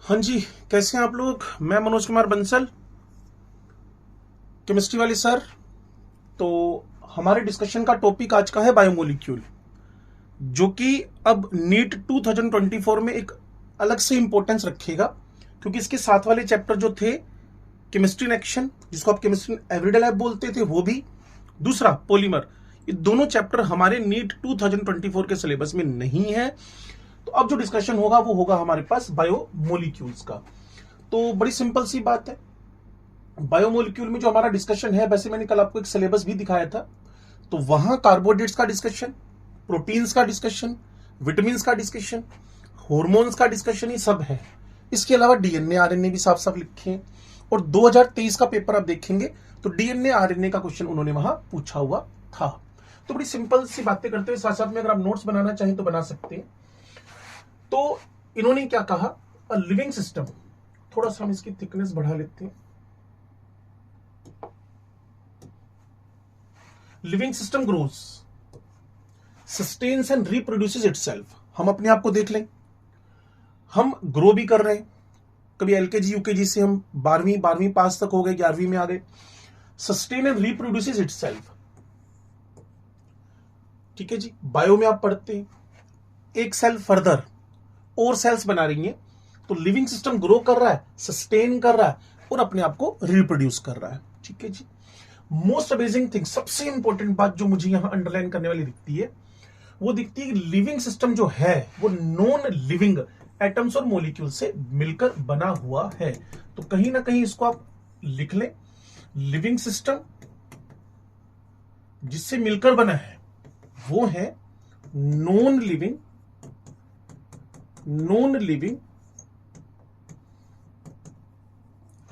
हाँ जी, कैसे हैं आप लोग। मैं मनोज कुमार बंसल, केमिस्ट्री वाले सर। तो हमारे डिस्कशन का टॉपिक आज का है बायोमोलिक्यूल, जो कि अब नीट 2024 में एक अलग से इंपॉर्टेंस रखेगा, क्योंकि इसके साथ वाले चैप्टर जो थे केमिस्ट्री इन एक्शन, जिसको आप केमिस्ट्री एवरीडे लैब बोलते थे, वो भी, दूसरा पॉलीमर, ये दोनों चैप्टर हमारे नीट 2024 के सिलेबस में नहीं है। तो अब जो डिस्कशन होगा वो होगा हमारे पास बायोमोलिक्यूल्स का। तो बड़ी सिंपल सी बात है, बायोमोलिक्यूल में जो हमारा डिस्कशन है, वैसे मैंने कल आपको एक सिलेबस भी दिखाया था, तो वहां कार्बोहाइड्रेट्स का डिस्कशन, प्रोटीन्स का डिस्कशन, विटामिन्स का डिस्कशन, हॉर्मोन्स का डिस्कशन, ये सब है। इसके अलावा डीएनए आरएनए भी साफ साफ लिखे हैं। और 2023 का पेपर आप देखेंगे तो डीएनए आरएनए का क्वेश्चन उन्होंने वहां पूछा हुआ था। तो बड़ी सिंपल सी बातें करते हुए साथ साथ में अगर आप नोट्स बनाना चाहें तो बना सकते हैं। तो इन्होंने क्या कहा, अ लिविंग सिस्टम, थोड़ा सा हम इसकी थिकनेस बढ़ा लेते हैं। Living system grows, sustains and reproduces itself. हम अपने आप को देख लें, हम ग्रो भी कर रहे हैं, कभी एलकेजी यूकेजी से हम 12वीं पास तक हो गए, 11वीं में आ गए। सस्टेन एंड रिप्रोड्यूसेस इटसेल्फ, ठीक है जी। बायो में आप पढ़ते हैं, एक सेल फर्दर और सेल्स बना रही है, तो लिविंग सिस्टम ग्रो कर रहा है, सस्टेन कर रहा है और अपने आप को रिप्रोड्यूस कर रहा है, ठीक है जी। मोस्ट अमेजिंग थिंग, सबसे इंपॉर्टेंट बात जो मुझे यहां अंडरलाइन करने वाली दिखती है, वो दिखती है कि लिविंग सिस्टम जो है वो नॉन लिविंग एटम्स और मॉलिक्यूल से मिलकर बना हुआ है। तो कहीं ना कहीं इसको आप लिख लें, लिविंग सिस्टम जिससे मिलकर बना है वो है नॉन लिविंग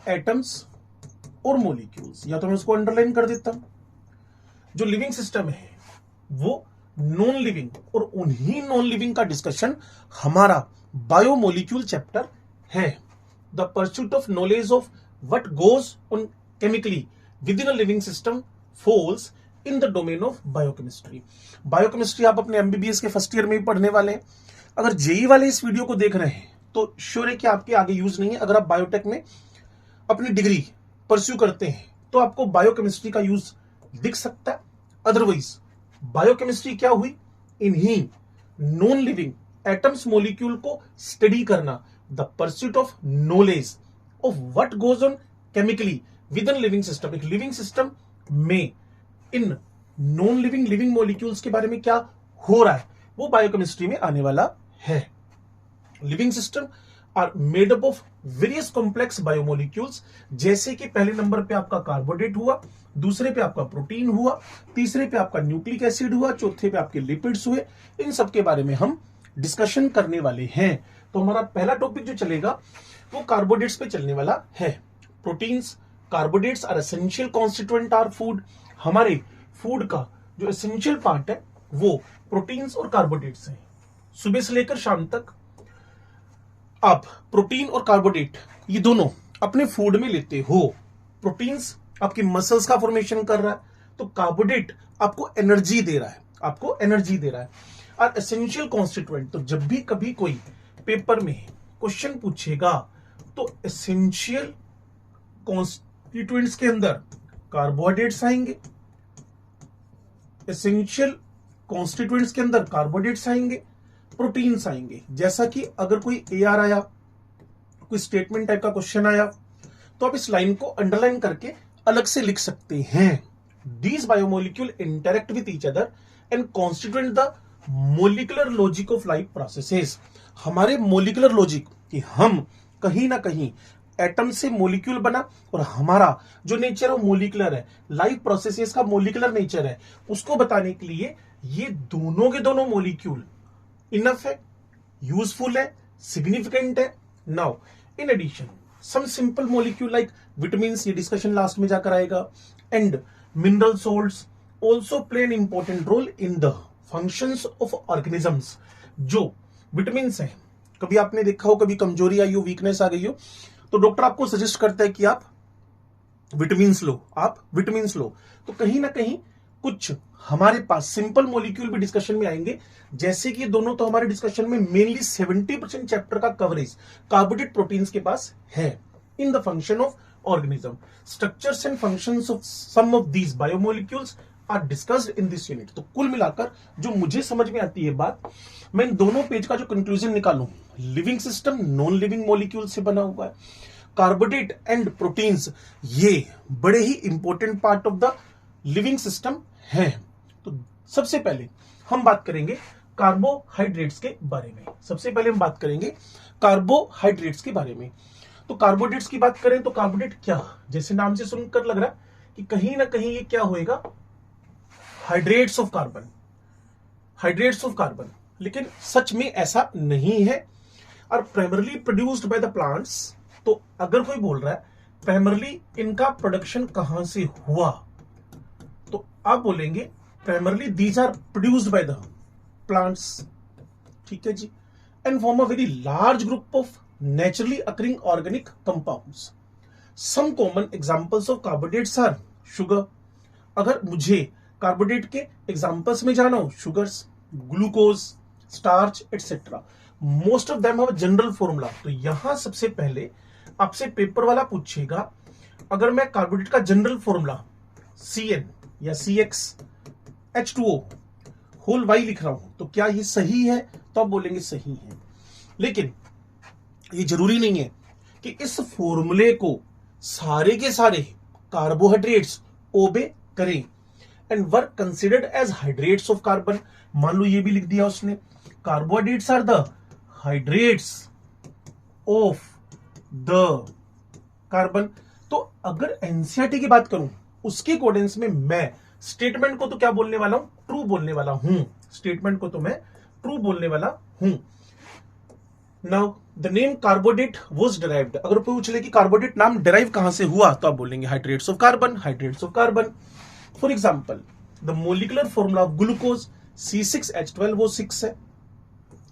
एटम्स और मॉलिक्यूल्स। या तो मैं उसको अंडरलाइन कर देता हूं, जो लिविंग सिस्टम है वो नॉन लिविंग, और उन्हीं नॉन लिविंग का डिस्कशन हमारा बायोमोलिक्यूल चैप्टर है। The pursuit of knowledge of what goes on chemically with in a living system falls in the domain of biochemistry. Biochemistry आप अपने एमबीबीएस के फर्स्ट ईयर में भी पढ़ने वाले हैं। अगर जेई वाले इस वीडियो को देख रहे हैं तो श्योर है कि आपके आगे यूज नहीं है। अगर आप बायोटेक में अपनी डिग्री परस्यू करते हैं तो आपको बायोकेमिस्ट्री का यूज दिख सकता है। अदरवाइज बायोकेमिस्ट्री क्या हुई, इन्हीं नॉन लिविंग एटम्स मॉलिक्यूल को स्टडी करना, the pursuit of knowledge of what goes on chemically with in living system. एक लिविंग सिस्टम में इन नॉन लिविंग मॉलिक्यूल्स के बारे में क्या हो रहा है वो बायोकेमिस्ट्री में आने वाला है। Living system are made up of various complex biomolecules, जैसे कि पहले नंबर पे आपका कार्बोहाइड्रेट हुआ, दूसरे पे आपका प्रोटीन हुआ, तीसरे पे आपका न्यूक्लिक एसिड हुआ, चौथे पे आपके लिपिड्स हुए। इन सब के बारे में हम डिस्कशन करने वाले हैं। तो हमारा पहला टॉपिक जो चलेगा वो कार्बोहाइड्रेट्स पे चलने वाला है। Proteins, carbohydrates are essential constituent are food. हमारे फूड का जो एसेंशियल पार्ट है वो प्रोटीन्स और कार्बोहाइड्रेट्स हैं। सुबह से लेकर शाम तक आप प्रोटीन और कार्बोहाइड्रेट ये दोनों अपने फूड में लेते हो। प्रोटीन्स आपकी मसल्स का फॉर्मेशन कर रहा है, तो कार्बोहाइड्रेट आपको एनर्जी दे रहा है, और एसेंशियल कॉन्स्टिट्यूएंट। तो जब भी कभी कोई पेपर में क्वेश्चन पूछेगा तो एसेंशियल कॉन्स्टिट्यूएंट्स के अंदर कार्बोहाइड्रेट्स आएंगे, एसेंशियल कॉन्स्टिट्यूएंट्स के अंदर कार्बोहाइड्रेट्स आएंगे, प्रोटीन्स आएंगे। जैसा कि अगर कोई एआर आया, कोई स्टेटमेंट टाइप का क्वेश्चन आया, तो आप इस लाइन को अंडरलाइन करके अलग से लिख सकते हैं। These biomolecule interact with each other and constituent the molecular logic of life processes. हमारे मोलिकुलर लॉजिक कि हम कहीं ना कहीं एटम से मोलिक्यूल बना, और हमारा जो नेचर है मोलिकुलर है, लाइफ प्रोसेसेस का मोलिकुलर नेचर है, उसको बताने के लिए ये दोनों के दोनों मोलिक्यूल इनफ है, यूजफुल है, सिग्निफिकेंट है। Now in addition some simple molecule like vitamins, ये डिस्कशन लास्ट में जाकर आएगा, and mineral salts also play an important role in the functions of organisms. जो विटामिन्स हैं, कभी आपने देखा हो, कभी कमजोरी आई हो, वीकनेस आ गई हो, तो डॉक्टर आपको सजेस्ट करता है कि आप विटामिन्स लो, तो कहीं ना कहीं कुछ हमारे पास सिंपल मॉलिक्यूल भी डिस्कशन में आएंगे, जैसे कि ये दोनों तो हमारे डिस्कशन में मेनली 70% चैप्टर का कवरेज कार्बोहाइड्रेट प्रोटीन्स के पास है। In the function of organism, structures and functions of some of these biomolecules are discussed in this unit. तो कुल मिलाकर जो मुझे समझ में आती है बात, मैं इन दोनों पेज का जो कंक्लूजन निकालूं, living system non living molecule से बना हुआ है, कार्बोहाइड्रेट एंड प्रोटीन्स ये बड़े ही important part of the living system है। तो सबसे पहले हम बात करेंगे कार्बोहाइड्रेट्स के बारे में। सबसे पहले हम बात करेंगे कार्बोहाइड्रेट्स के बारे में। तो कार्बोहाइड्रेट्स की बात करें तो कार्बोहाइड्रेट क्या, जैसे नाम से सुनकर लग रहा है कि कहीं ना कहीं ये क्या होएगा, hydrates of carbon, hydrates of carbon, लेकिन सच में ऐसा नहीं है। और primarily produced by the plants, तो अगर कोई बोल रहा है प्राइमरली इनका प्रोडक्शन कहां से हुआ, तो आप बोलेंगे primarily these are produced by the plants, ठीक है जी, and form a very large group of naturally occurring organic compounds. Some common examples of carbohydrates are sugar. अगर मुझे कार्बोहाइड्रेट के एग्जांपल्स में जाना हो, sugars, glucose, starch etcetera, most of them have general formula. तो यहां सबसे पहले आपसे पेपर वाला पूछेगा, अगर मैं कार्बोहाइड्रेट का जनरल फॉर्मूला CN या CXH2O होल वाई लिख रहा हूं, तो क्या ये सही है, तो आप बोलेंगे सही है। लेकिन ये जरूरी नहीं है कि इस फॉर्मूले को सारे के सारे कार्बोहाइड्रेट्स ओबे करें and work considered as hydrates of carbon. मान लो ये भी लिख दिया उसने, carbohydrates are the hydrates of the carbon. तो अगर एनसीईआरटी की बात करूं, उसके अकॉर्डिंग्स में मैं स्टेटमेंट को तो क्या बोलने वाला हूं, ट्रू बोलने वाला हूं। स्टेटमेंट को तो मैं ट्रू बोलने वाला हूं। Now the name carbohydrate was derived, अगर पूछ ले कि कार्बोहाइड्रेट नाम डिराइव कहां से हुआ, तो आप बोलेंगे hydrates of carbon, hydrates of carbon. For example the molecular formula of glucose C6H12 वो 6 है,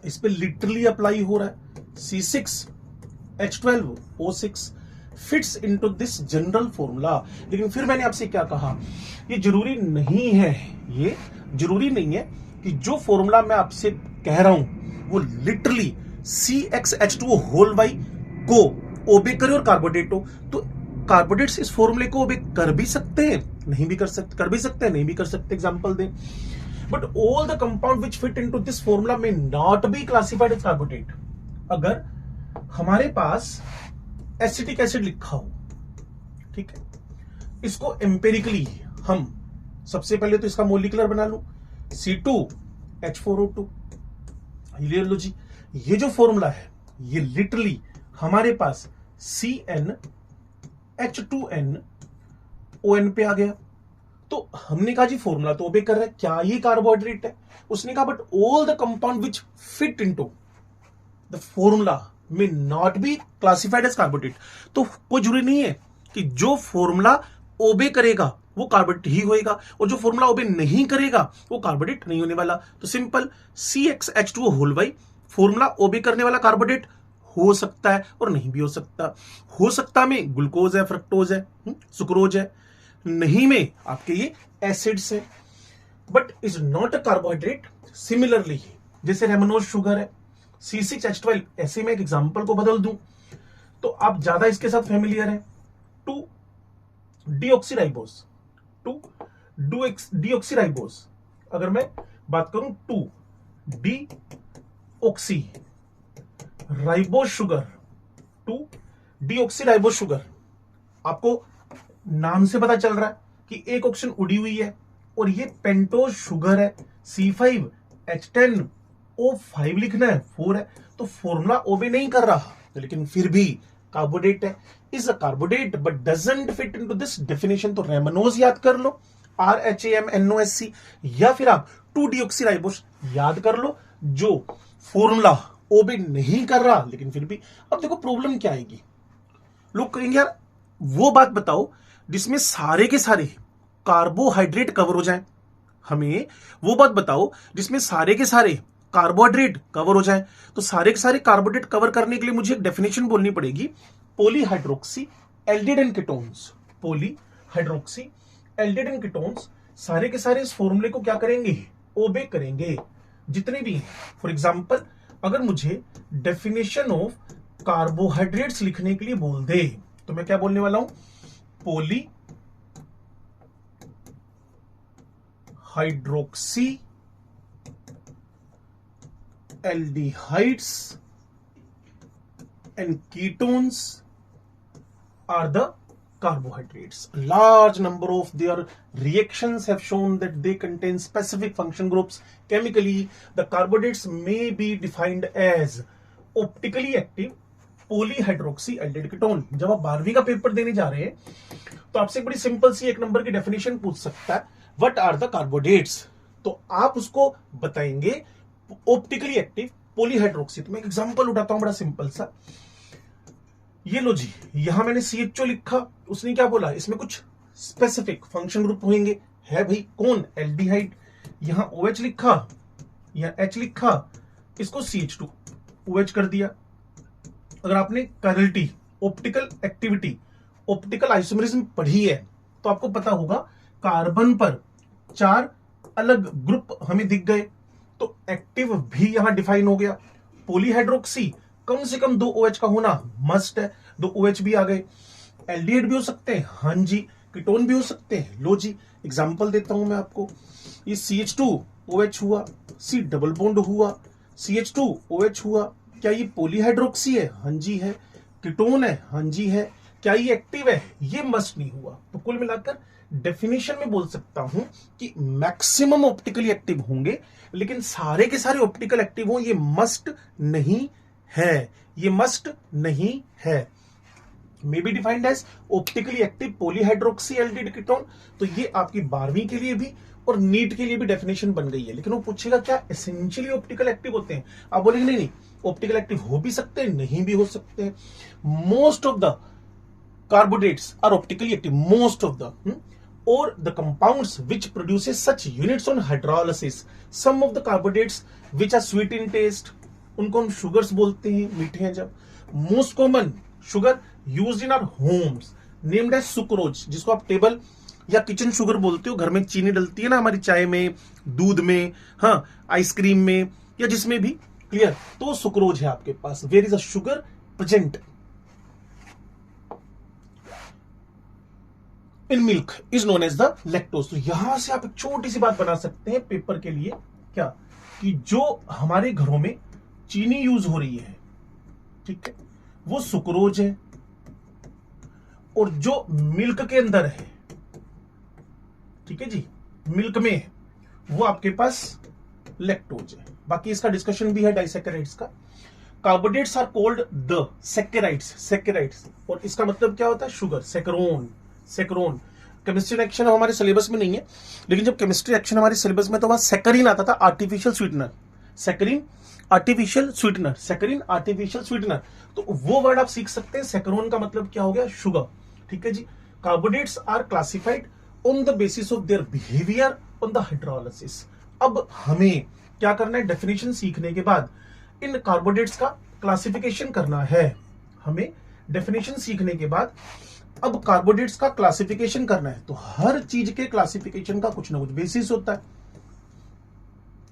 इस पे लिटरली अप्लाई हो रहा है, C6H12O6 fits into this general formula. लेकिन फिर मैंने आपसे क्या कहा, ये जरूरी नहीं है, ये जरूरी नहीं है कि जो फॉर्मूला मैं आपसे कह रहा हूं वो लिटरली CXH2O होल वाई को ओबे करे और कार्बोहाइड्रेट हो। तो कार्बोहाइड्रेट्स इस फॉर्मूले को ओबे कर भी सकते हैं, नहीं भी कर सकते, कर भी सकते हैं, नहीं भी कर सकते। एग्जांपल दें, but all the compound which fit into this formula may not be classified as carbohydrate. अगर हमारे पास एसिटिक एसिड लिखा हो, ठीक है, इसको एम्पेरिकली हम सबसे पहले तो इसका मोलिकुलर बना लूं, C2H4O2। ले लो जी, ये जो फॉर्मूला है ये लिटरली हमारे पास CnH2nOn पे आ गया। तो हमने कहा जी फॉर्मूला तो ओबे कर रहा है, क्या ये कार्बोहाइड्रेट है? उसने कहा but all the compound which fit into the formula may not be classified as carbohydrate. तो कोई जरूरी नहीं है कि जो फॉर्मूला ओबे करेगा वो कार्बोहाइड्रेट ही होएगा, और जो फॉर्मूला ओबे नहीं करेगा वो कार्बोहाइड्रेट नहीं होने वाला। तो simple CXH2O whole Y formula ओबे करने वाला कार्बोहाइड्रेट हो सकता है और नहीं भी हो सकता। हो सकता में ग्लूकोज है, फ्रक्टोज है, सुक्रोज है, नहीं में आपके ये एसिड्स है, but is not a carbohydrate. Similarly जैसे रेमनोज शुगर है, C6H12, ऐसे में एक एग्जांपल को बदल दूं तो आप ज्यादा इसके साथ फेमिलियर हैं, 2-डीऑक्सीराइबोस, 2-डीऑक्सीराइबोस। अगर मैं बात करूं 2-डीऑक्सीराइबोस शुगर, 2-डीऑक्सीराइबोस शुगर, आपको नाम से पता चल रहा है कि एक ऑक्सीजन उड़ी हुई है और ये पेंटोज शुगर है, C5H10O5 लिखना है, 4 है, तो फॉर्मूला ओबे नहीं कर रहा, लेकिन फिर भी कार्बोहाइड्रेट है, is a carbohydrate but doesn't fit into this definition. तो रेमनोज याद कर लो, RHAMNOSC, या फिर आप 2-डीऑक्सीराइबोस याद कर लो, जो फॉर्मूला ओबे नहीं कर रहा लेकिन फिर भी। अब देखो प्रॉब्लम क्या आएगी, लोग कहेंगे यार वो बात बताओ जिसमें सारे के सारे कार्बोहाइड्रेट कवर हो जाए, हमें वो बात बताओ जिसमें सारे के सारे कार्बोहाइड्रेट कवर हो जाए। तो सारे के सारे कार्बोहाइड्रेट कवर करने के लिए मुझे एक डेफिनेशन बोलनी पड़ेगी, polyhydroxy aldehyde ketones, polyhydroxy aldehyde ketones सारे के सारे इस फॉर्मूले को क्या करेंगे, ओबे करेंगे, जितने भी हैं। फॉर एग्जाम्पल अगर मुझे डेफिनेशन ऑफ कार्बोहाइड्रेट्स लिखने के लिए बोल दे तो मैं क्या बोलने वाला हूं, poly hydroxy aldehydes and ketones are the carbohydrates. A large number of their reactions have shown that they contain specific function groups. Chemically, the carbohydrates may be defined as optically active polyhydroxyaldehyde ketone. जब आप 12वीं का paper देने जा रहे हैं तो आपसे बड़ी सिंपल सी एक नंबर की डेफिनेशन पूछ सकता है, व्हाट आर द कार्बोहाइड्रेट्स, तो आप उसको बताएंगे ऑप्टिकली एक्टिव पॉलीहाइड्रोक्सी। तो मैं एक एग्जांपल उठाता हूं बड़ा सिंपल सा, ये लो जी, यहां मैंने CHO लिखा, उसने क्या बोला, इसमें कुछ स्पेसिफिक फंक्शन ग्रुप होंगे, है भाई कौन, एल्डिहाइड। यहां OH लिखा, यहां H लिखा, इसको CH2 OH कर दिया। अगर आपने कैरलिटी, ऑप्टिकल एक्टिविटी, ऑप्टिकल आइसोमेरिज्म पढ़ी है तो आपको पता होगा कार्बन पर 4 अलग ग्रुप हमें दिख गए, तो एक्टिव भी यहां डिफाइन हो गया। पॉलीहाइड्रोक्सी कम से कम 2 OH का होना मस्ट है, 2 OH भी आ गए। एल्डिहाइड भी हो सकते हैं, हाँ जी, कीटोन भी हो सकते हैं, लो जी एग्जांपल देता हूं मैं आपको। ये CH2 OH हुआ, C डबल बॉन्ड हुआ, CH2 OH हुआ, क्या ये पॉलीहाइड्रोक्सी है, हाँ जी है। कीटोन है, हाँ जी है। क्या ये एक्टिव है, ये मस्ट नहीं हुआ। तो कुल मिलाकर डेफिनेशन में बोल सकता हूं कि मैक्सिमम ऑप्टिकली एक्टिव होंगे, लेकिन सारे के सारे ऑप्टिकल एक्टिव हो ये मस्ट नहीं है, ये मस्ट नहीं है। May be defined as optically active polyhydroxy aldehyde ketone. तो ये आपकी 12वीं के लिए भी और नीट के लिए भी डेफिनेशन बन गई है। लेकिन वो पूछेगा क्या एसेंशियली ऑप्टिकल एक्टिव होते हैं, आप बोलेंगे नहीं नहीं, ऑप्टिकल एक्टिव हो भी सकते हैं, नहीं भी हो सकते हैं। Most of the carbohydrates are optically active, most of the or the compounds which produces such units on hydrolysis. Some of the carbohydrates which are sweet in taste, उनको हम sugars बोलते हैं, मीठे हैं जब। most common sugar used in our homes named as sucrose, जिसको आप table या किचन शुगर बोलते हो, घर में चीनी डलती है ना हमारी चाय में, दूध में, हाँ आइसक्रीम में या जिसमें भी, क्लियर, तो सुक्रोज है आपके पास। Where is a sugar present in milk is known as the lactose. तो यहां से आप एक छोटी सी बात बना सकते हैं पेपर के लिए, क्या, कि जो हमारे घरों में चीनी यूज हो रही है, ठीक है, वो सुक्रोज है, और जो मिल्क के अंदर है, ठीक है जी, मिल्क में है, वो आपके पास लैक्टोज है। बाकी इसका डिस्कशन भी है डाइसैकेराइड्स का। कार्बोहाइड्रेट्स आर कॉल्ड द सैकेराइड्स, सैकेराइड्स, और इसका मतलब क्या होता है, शुगर, सैकरोन, सैकरोन। केमिस्ट्री एक्शन हमारे सिलेबस में नहीं है, लेकिन जब केमिस्ट्री एक्शन हमारे सिलेबस में तो वहां सैकरीन आता था, artificial sweetener, saccharin artificial sweetener, saccharin artificial sweetener. तो वो वर्ड आप सीख सकते हैं। सैकरोन का मतलब क्या हो गया, शुगर, ठीक है जी। Carbohydrates are classified on the basis of their behaviour on the hydrolysis. अब हमें क्या करना है, डेफिनेशन सीखने के बाद इन कार्बोहाइड्रेट्स का क्लासिफिकेशन करना है। हमें डेफिनेशन सीखने के बाद अब कार्बोहाइड्रेट्स का क्लासिफिकेशन करना है। तो हर चीज के क्लासिफिकेशन का कुछ ना कुछ बेसिस होता है।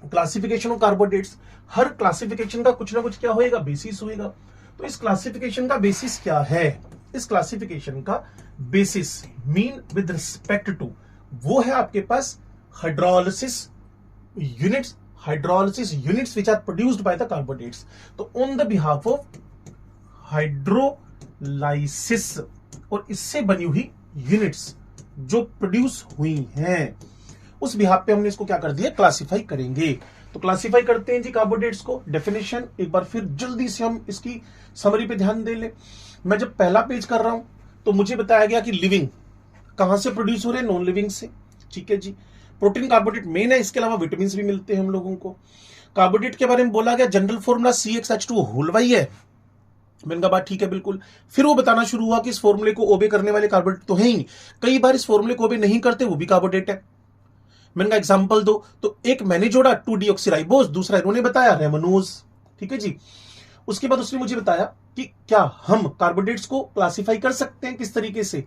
Classification of carbohydrates, her classification का कुछ ना कुछ क्या होएगा, बेसिस होएगा। तो इस क्लासिफिकेशन का बेसिस क्या है, इस क्लासिफिकेशन का basis mean with respect to, वो है आपके पास hydrolysis units, hydrolysis units which are produced by the carbohydrates. तो on the behalf of hydrolysis और इससे बनी हुई यूनिट्स जो प्रोड्यूस हुई हैं, उस बिहाफ पे हमने इसको क्या कर दिया, क्लासिफाई करेंगे। तो क्लासिफाई करते हैं जी कार्बोहाइड्रेट्स को। डेफिनेशन एक बार फिर जल्दी से हम इसकी समरी पे ध्यान दे ले। मैं जब पहला पेज कर रहा हूं तो मुझे बताया गया कि लिविंग कहां से प्रोड्यूस हो रहे हैं, नॉन लिविंग से, ठीक है जी। प्रोटीन कार्बोहाइड्रेट मेन है, इसके अलावा विटामिन भी मिलते हैं हम लोगों को। कार्बोहाइड्रेट के बारे में बोला गया general formula CxH2 whole Y है। मैंने कहा बात ठीक है बिल्कुल। फिर वो बताना शुरू हुआ कि इस फॉर्मूले को ओबे करने वाले कार्बोहाइड्रेट तो है ही, कई बार इस फॉर्मूले को ओबे नहीं करते, वो भी कार्बोहाइड्रेट है। मैंने कहा एग्जांपल दो, तो एक मैंने जोड़ा 2-डीऑक्सीराइबोज, दूसरा इन्होंने बताया रेमनोज, ठीक है जी। उसके बाद उसने मुझे बताया कि क्या हम कार्बोहाइड्रेट्स को क्लासिफाई कर सकते हैं, किस तरीके से,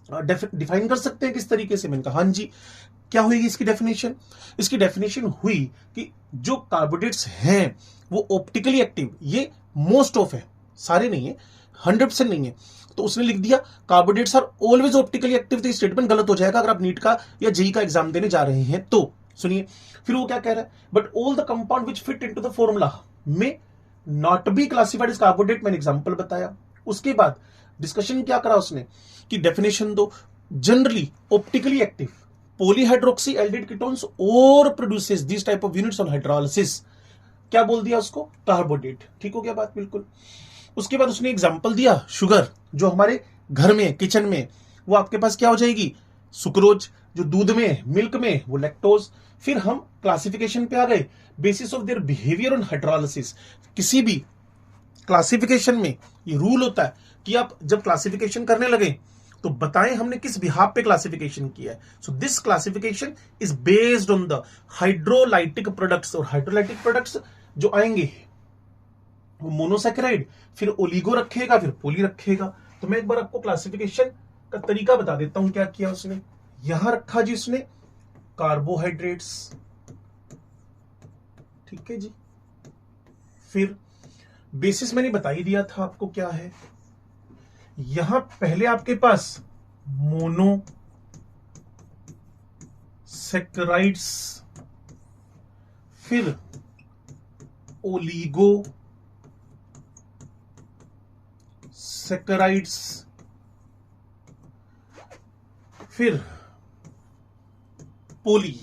डिफाइन कर सकते हैं किस तरीके से? मैंने कहा हाँ जी। क्या हुई इसकी डेफिनेशन? इसकी डेफिनेशन हुई कि जो कार्बोहाइड्रेट्स हैं वो ऑप्टिकली एक्टिव, ये मोस्ट ऑफ है, सारे नहीं है, 100% नहीं है, तो उसने लिख दिया carbohydrates are always optically active. तो स्टेटमेंट गलत हो जाएगा अगर आप नीट का या जेई का एग्जाम देने जा रहे हैं तो। सुनिए फिर वो क्या कह रहा है, but all the compound which fit into the formula may not be classified as carbohydrate. मैंने एग्जांपल बताया, उसके बाद डिस्कशन क्या करा उसने कि डेफिनेशन दो, generally optically active polyhydroxy aldehyde ketones और produces this type of units on hydrolysis. क्या बोल दिया उसको? कार्बोहाइड्रेट। ठीक हो गया बात बिल्कुल। उसके बाद उसने एग्जांपल दिया शुगर, जो हमारे घर में किचन में, वो आपके पास क्या हो जाएगी? सुक्रोज। जो दूध में मिल्क में वो लैक्टोज। फिर हम क्लासिफिकेशन पे आ गए, basis of their behaviour on hydrolysis. किसी भी क्लासिफिकेशन में ये रूल होता है कि आप जब क्लासिफिकेशन करने लगे तो बताएं हमने किस बिहाफ पे क्लासिफिकेशन किया है। So this classification is based on the hydrolytic products. और हाइड्रोलाइटिक प्रोडक्ट्स जो आएंगे वो मोनोसैकेराइड, फिर ओलिगो रखेगा, फिर पोली रखेगा। तो मैं एक बार आपको क्लासिफिकेशन का तरीका बता देता हूं क्या किया उसने। यहां रखा जी उसने कार्बोहाइड्रेट्स, ठीक है जी। फिर बेसिस मैंने बता ही दिया था आपको क्या है। यहां पहले आपके पास मोनोसैकेराइड्स, फिर ओलिगो सैकेराइड्स, फिर पोली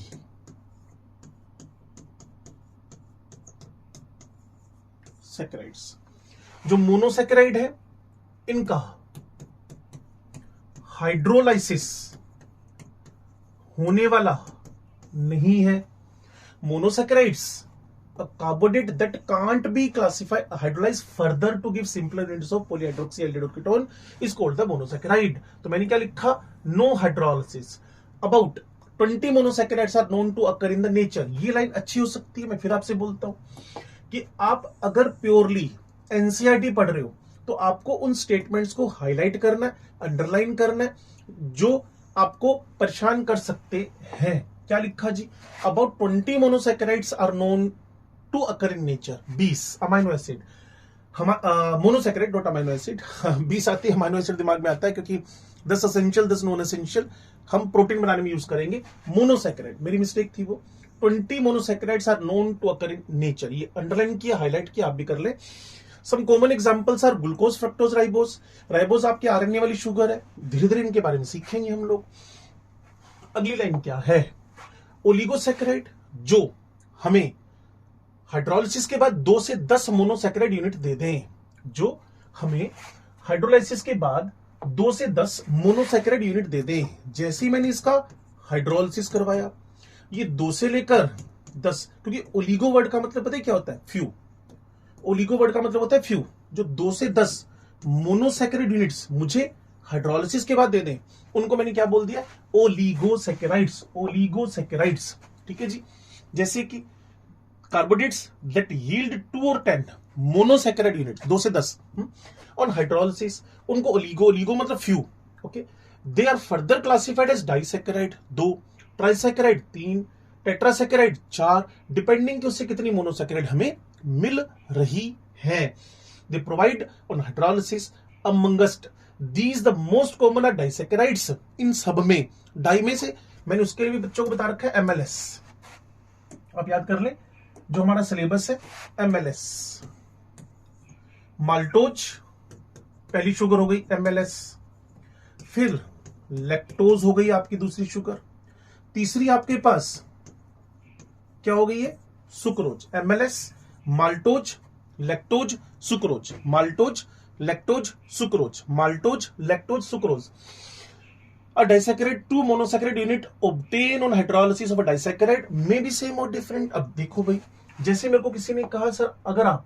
सैकेराइड्स। जो मोनोसैकेराइड है इनका हाइड्रोलाइसिस होने वाला नहीं है। Monosaccharides a carbohydrate that can't be classified hydrolyzed further to give simpler units of polyhydroxyaldehyde ketone is called the monosaccharide। तो मैंने क्या लिखा? no hydrolysis। about 20 monosaccharides are known to occur in the nature। ये line अच्छी हो सकती है। मैं फिर आपसे बोलता हूं कि आप अगर प्योरली एनसीईआरटी पढ़ रहे हो तो आपको उन स्टेटमेंट्स को हाईलाइट करना है, अंडरलाइन करना है, जो आपको परेशान कर सकते हैं। क्या लिखा जी? about 20 monosaccharides are known to occur in nature. 20 amino acid, monosaccharide not amino acid. 20 आती है, अमाइनो एसिड दिमाग में आता है क्योंकि 10 एसेंशियल 10 नॉन एसेंशियल हम प्रोटीन बनाने में यूज करेंगे। मोनोसैकेराइड मेरी मिस्टेक थी वो। 20 monosaccharides are known to occur in nature. ये अंडरलाइन किया, हाईलाइट किया, आप भी कर ले। Some common examples are glucose, fructose, ribose. Ribose आपके आरएनए वाली शुगर है, धीरे धीरे इनके बारे में सीखेंगे हम लोग। अगली लाइन क्या है? ओलिगोसैकेराइड, जो हमें हाइड्रोलाइसिस के बाद 2 से 10 मोनोसैकेराइड यूनिट दे दें। जो हमें हाइड्रोलाइसिस के बाद 2 से 10 मोनोसैकेराइड यूनिट दे दें। जैसे ही मैंने इसका हाइड्रोलाइसिस करवाया, ये 2 से लेकर 10, क्योंकि ओलिगो वर्ड का मतलब पता है क्या होता है? फ्यू। ओलिगो वर्ड का मतलब होता है फ्यू। जो 2 से 10 मोनोसैकेराइड यूनिट्स मुझे हाइड्रोलाइसिस के बाद दे दें, उनको मैंने क्या बोल दिया? ओलिगोसैकेराइड्स। ओलिगोसैकेराइड्स, ठीक है जी। जैसे कि carbohydrates that yield 2 or 10 monosaccharide unit, 2 से 10 ऑन हाइड्रोलाइसिस, उनको ओलिगो, ओलिगो मतलब few, okay. They are further classified as disaccharide 2, trisaccharide 3, tetrasaccharide 4, depending कि उससे कितनी मोनोसैकेराइड हमें मिल रही है। They provide on hydrolysis amongst these the most common are disaccharides. इन सब में डाई में से मैंने उसके लिए भी बच्चों को बता रखा है एमएलएस। आप याद कर ले जो हमारा सिलेबस है, एमएलएस। माल्टोज पहली शुगर हो गई, एमएलएस। फिर लैक्टोज हो गई आपकी दूसरी शुगर। तीसरी आपके पास क्या हो गई है? Sucrose. MLS, maltose, lactose, sucrose, maltose, lactose, sucrose, maltose, lactose, sucrose. A disaccharide 2 monosaccharide unit obtained on hydrolysis of a disaccharide may be same or different। अब देखो भाई, जैसे मेरे को किसी ने कहा सर अगर आप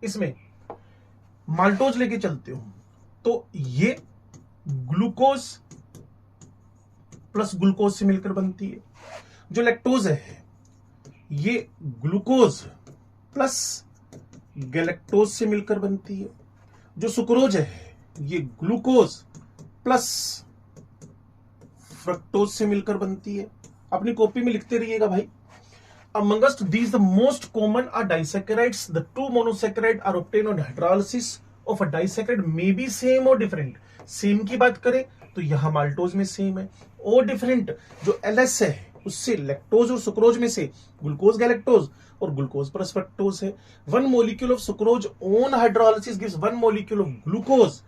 इसमें माल्टोज लेके चलते हो तो ये ग्लूकोज प्लस ग्लूकोज से मिलकर बनती है। जो लैक्टोज है ये ग्लूकोज प्लस गैलेक्टोज से मिलकर बनती है। जो सुक्रोज है ये ग्लूकोज प्लस फ्रक्टोज से मिलकर बनती है। अपनी कॉपी में लिखते रहिएगा भाई। Amongst these, the most common are disaccharides. The two monosaccharide are obtained on hydrolysis of a disaccharide may be same or different. Same की बात करें तो यहां माल्टोज में सेम है, और डिफरेंट जो LS है उससे लैक्टोज और सुक्रोज में से ग्लूकोज गैलेक्टोज और ग्लूकोज प्लस फ्रक्टोज है। One molecule of sucrose on hydrolysis gives one molecule of glucose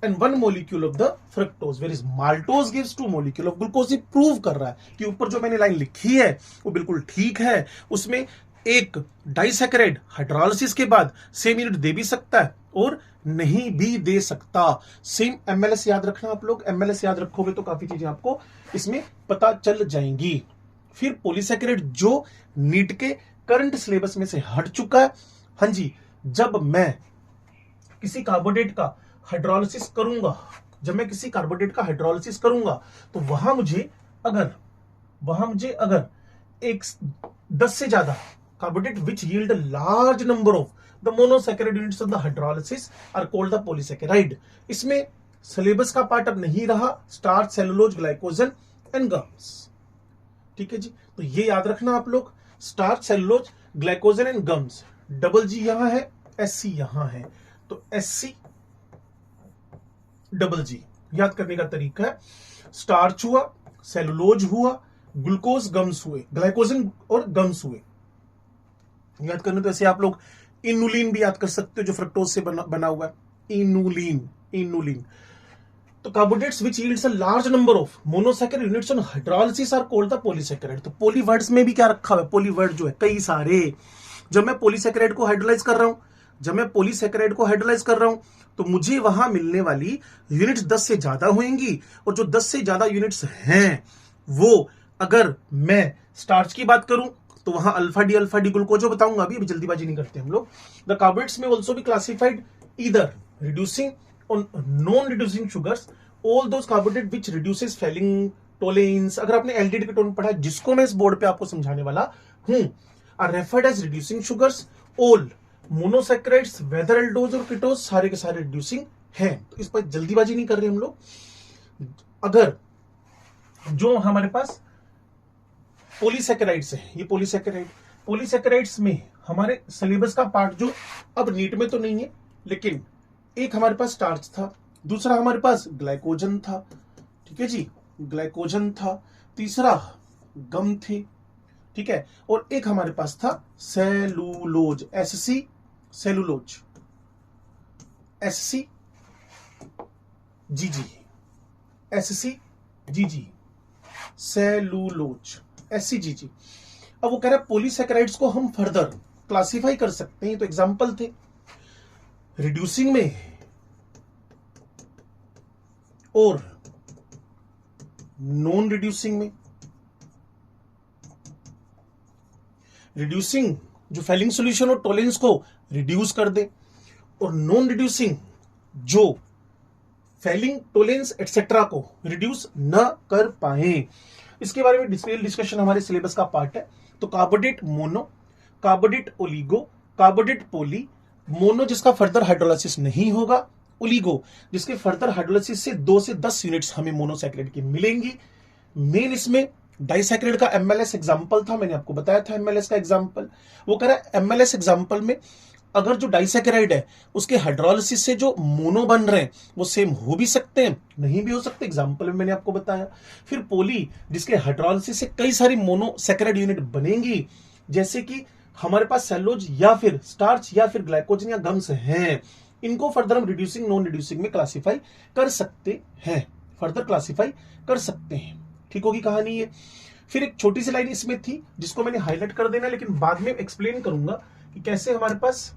and one molecule of the fructose, whereas maltose gives 2 molecule of glucose। ये prove कर रहा है कि ऊपर जो मैंने लाइन लिखी है वो बिल्कुल ठीक है। उसमें एक डाइसैकेराइड हाइड्रोलिसिस के बाद सेम यूनिट दे भी सकता है और नहीं भी दे सकता। सेम एमएलएस याद रखना आप लोग, एमएलएस याद रखोगे तो काफी चीजें आपको इसमें पता चल जाएंगी। फिर पॉलीसैकेराइड जो नीट के करंट सिलेबस में से हट चुका है। हाँ जी, जब मैं किसी कार्बोहाइड्रेट का हाइड्रोलिसिस करूंगा, जब मैं किसी कार्बोहाइड्रेट का हाइड्रोलिसिस करूंगा तो वहां मुझे अगर एक 10 से ज्यादा carbohydrate which yield large number of the monosaccharide units of the hydrolysis are called the polysaccharide. इसमें सिलेबस का पार्ट अब नहीं रहा, starch, cellulose, glycogen and gums. ठीक है जी, तो ये याद रखना आप लोग, starch, cellulose, glycogen and gums. Double G यहां है, एससी यहां है, तो एससी डबल जी याद करने का तरीका है। स्टार्च हुआ, सेलुलोज हुआ, ग्लूकोज गम्स हुए, ग्लाइकोजन और गम्स हुए। याद करने तो ऐसे आप लोग इनुलिन भी याद कर सकते हो जो फ्रक्टोज से बना हुआ है, इनुलिन। तो carbohydrates which yields a large number of monosaccharide units on hydrolysis are called the polysaccharide. तो पॉली वर्ड्स में भी क्या रखा हुआ है, पॉली वर्ड जो है कई सारे। जब मैं पॉलीसैकेराइड को हाइड्रोलाइज कर रहा हूं, तो मुझे वहां मिलने वाली यूनिट्स 10 से ज्यादा होंगी, और जो 10 से ज्यादा यूनिट्स हैं वो, अगर मैं स्टार्च की बात करूं तो वहां अल्फा डी ग्लूकोज बताऊंगा, अभी जल्दीबाजी नहीं करते हम लोग। द कार्बोहाइड्रेट्स में ऑल्सो भी क्लासिफाइड ईदर रिड्यूसिंग और non reducing sugars, all those carbohydrate which reduces Fehling Tollens. अगर आपने एल्डिहाइड कीटोन पढ़ा, जिसको मैं इस बोर्ड पे आपको समझाने वाला हूं, are referred as reducing sugars. All monosaccharides whether aldose और कीटोज सारे के सारे रिड्यूसिंग हैं, तो इस पर जल्दीबाजी नहीं कर रहे हम लोग। अगर जो हमारे पास पॉलीसैकेराइड्स है, ये पॉलीसैकेराइड्स में हमारे सिलेबस का पार्ट जो अब नीट में तो नहीं है, लेकिन एक हमारे पास स्टार्च था, दूसरा हमारे पास ग्लाइकोजन था, ठीक है जी, ग्लाइकोजन था, तीसरा गम थे, ठीक है, और एक हमारे पास था सेलुलोज, एससी सेलुलोज, एससी जीजी, सेलुलोज, एससीजीजी। अब वो कह रहा है पॉलीसैकेराइड्स को हम फर्दर क्लासिफाई कर सकते हैं, तो एग्जांपल थे रिड्यूसिंग में और नॉन रिड्यूसिंग में। रिड्यूसिंग जो फेलिंग सॉल्यूशन और टोलेंस को रिड्यूस कर दे, और नॉन रिड्यूसिंग जो फेलिंग टोलेंस एक्सेट्रा को रिड्यूस न कर पाए। इसके बारे में डिस्कशन हमारे सिलेबस का पार्ट है। तो carbohydrate mono, carbohydrate oligo, carbohydrate poly. Mono जिसका फर्दर हाइड्रोलाइसिस नहीं होगा, ओलिगो जिसके फर्दर हाइड्रोलाइसिस से 2 से 10 यूनिट्स हमें मोनोसैकेराइड की मिलेंगी। मेन इसमें डाइसैकेराइड का एमएलएस एग्जांपल था, मैंने आपको बताया था एमएलएस का एग्जांपल। वो कह रहा है एमएलएस एग्जांपल में अगर जो डाइसैकेराइड है उसके हाइड्रोलिसिस से जो मोनो बन रहे हैं वो सेम हो भी सकते हैं, नहीं भी हो सकते, एग्जांपल में मैंने आपको बताया। फिर पॉली जिसके हाइड्रोलिसिस से कई सारी मोनोसैकेराइड यूनिट बनेंगी, जैसे कि हमारे पास सेलुलोज या फिर स्टार्च या फिर ग्लाइकोजन या गम्स हैं। इनको फर्दर हम रिड्यूसिंग नॉन रिड्यूसिंग में क्लासिफाई कर सकते हैं, फर्दर क्लासिफाई कर सकते हैं। ठीक होगी कहानी ये। फिर एक छोटी सी लाइन इसमें थी जिसको मैंने हाईलाइट कर देना, लेकिन बाद में एक्सप्लेन करूंगा कि कैसे हमारे पास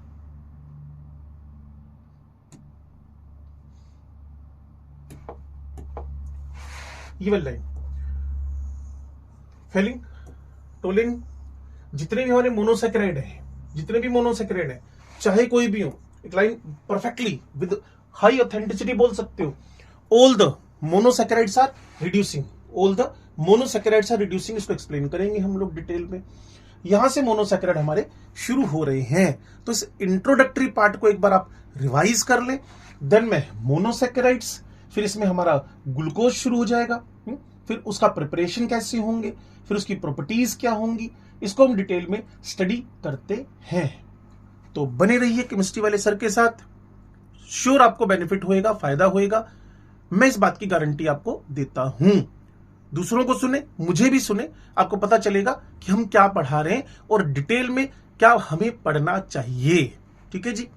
ये वाली लाइन फेलिंग टोलिन जितने भी हमारे मोनोसैकेराइड है, चाहे कोई भी हो, एक line perfectly with high authenticity बोल सकते हो, all the monosaccharides are reducing, all the monosaccharides are reducing. इसको एक्सप्लेन करेंगे हम लोग डिटेल में। यहां से मोनोसैकेराइड हमारे शुरू हो रहे हैं, तो इस इंट्रोडक्टरी पार्ट को एक बार आप रिवाइज कर लें। देन में मोनोसैकेराइड्स, फिर इसमें हमारा ग्लूकोज शुरू हो जाएगा, फिर उसका प्रिपरेशन कैसे होंगे, फिर उसकी प्रॉपर्टीज क्या होंगी, इसको हम डिटेल में स्टडी करते हैं। तो बने रहिए केमिस्ट्री वाले सर के साथ, श्योर आपको बेनिफिट होएगा, फायदा होएगा, मैं इस बात की गारंटी आपको देता हूं। दूसरों को सुने, मुझे भी सुने, आपको पता चलेगा कि हम क्या पढ़ा रहे हैं और डिटेल में क्या हमें पढ़ना चाहिए। ठीक है जी।